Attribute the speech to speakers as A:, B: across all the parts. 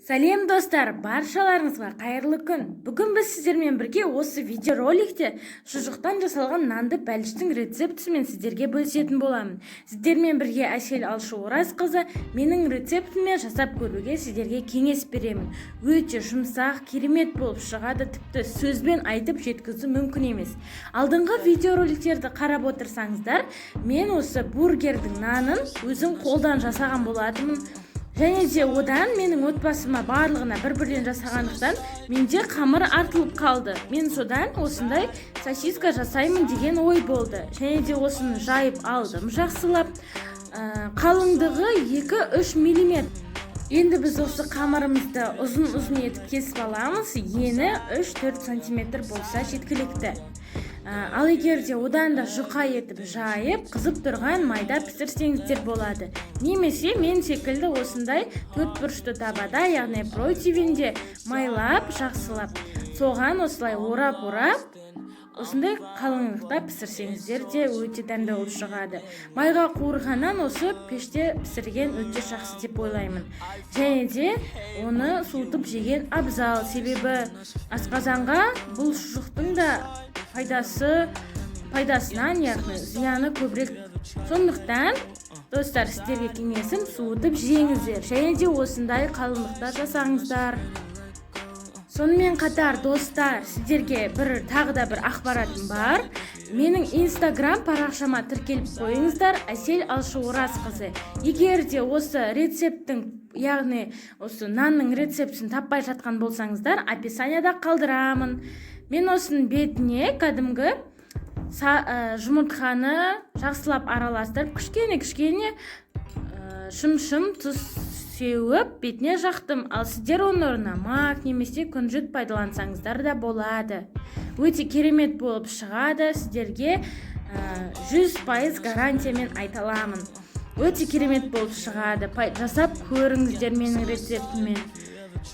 A: Сәлем достар, баршаларыңызға қайырлы күн. Бүгін біз сіздермен бірге осы видеороликте шұжықтан жасалған нанды бәліштің рецептісімен сіздерге бөлісетін боламын. Сіздермен бірге Әсел Алшы Оразқызы менің рецептіммен жасап көруге сіздерге кеңес беремін. Өте жұмсақ, керемет болып шығады, тіпті сөзбен айтып жеткізу мүмкін емес. Алдыңғы видеороликтерді қарап отырсаңыздар, мен осы бургердің нанын өзім қолдан жасаған болатынмын. Және де одан менің отбасыма барлығына бір-бірден жасағандықтан менде қамыр артылып қалды. Мен содан осындай сосиска жасаймын деген ой болды. Және де осыны жайып алдым жақсылап. Қалыңдығы 2-3 мм. Енді біз осы қамырымызды ұзын-ұзын етіп кесіп аламыз. Ені 3-4 см болса жеткілікті. Ал егер де одан да жұқа етіп жайып, қызып тұрған майда пісірсеңіздер болады. Немесе мен секілді осындай 4 бұрышты табада, яғни противенде майлап, жақсылап, соған осылай орап-орап, осындай қалыңлықта пісірсеңіздер де өте дәмді болып шығады. Майға қуырғаннан осы пеште пісірген өте жақсы деп ойлаймын. Және де оны суытып жеген абзал, себебі асқазанға бұл шұжықтың да пайдасынан, яғни зияны көбірек. Сондықтан достар, сіздерге кеңесім суытып жеңіздер, және де осындай қалыңлықта жасаңыздар. Сонымен қатар достар, сіздерге тағы да бір ақпаратым бар. Менің инстаграм парақшама тіркеліп қойыңыздар, Әсел Алшы Оразқызы. Егер де осы рецепттің, яғни осы нанның рецептісін таппай жатқан болсаңыздар, описанияда қалдырамын. Мен осының бетіне кәдімгі жұмыртқаны жақсылап араластырып, кішкене шым-шым тұз сеуіп бетіне жақтым. Ал сіздер оның орнына мак немесе күнжіт пайдалансаңыздар да болады. Өте керемет болып шығады. Сіздерге 100% гарантиямен айта аламын. Өте керемет болып шығады. Жасап көріңіздер менің рецептіммен.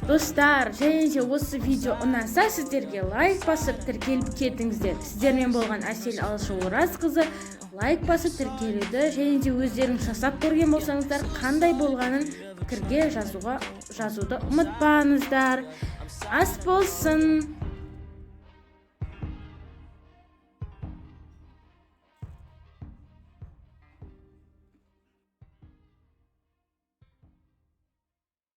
A: Достар, және де осы видео ұнаса, сіздерге лайк басып тіркеліп кетіңіздер. Сіздермен болған Әсел Алшы Оразқызы. Лайк басып тіркелуді, және де өздеріңіз жасап көрген болсаңыздар, қандай болғанын пікірге жазуды ұмытпаңыздар. Ас болсын!